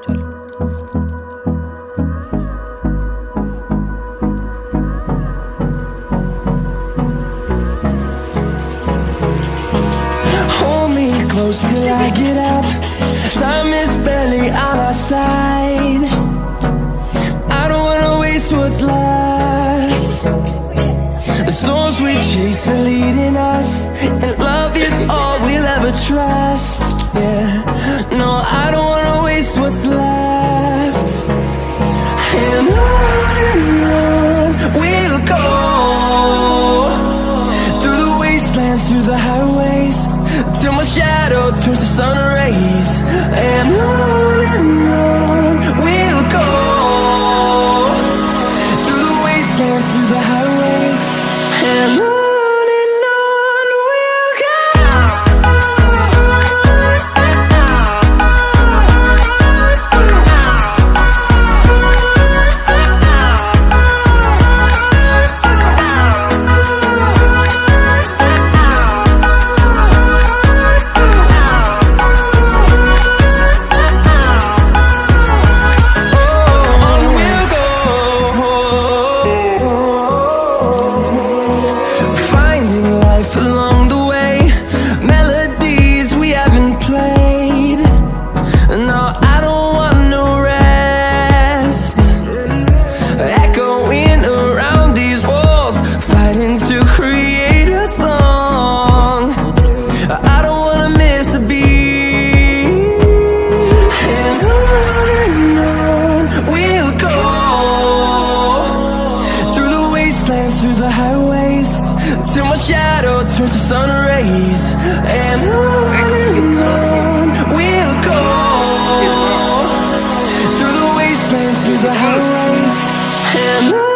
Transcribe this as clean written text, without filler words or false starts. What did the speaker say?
चलो। Hold me close till I get up. Time is barely on our side. I don't wanna waste what's left. The storms we chase are leading us, and love is all we'll ever trust. Yeah, no, I don't wanna waste what's left. And on we'll go, through the wastelands, through the highways, till my shadow turns to sun rays. And on we'll go, through the wastelands, through the highways, and on we'll go. Along the way, melodies we haven't played. No, I don't want no rest. Echoing around these walls, fighting to create a song. I don't wanna miss a beat. And on we'll go, through the wastelands, through the highways, till my shadow turns to sun rays. And on we'll go, through the wastelands, through the highways, and on.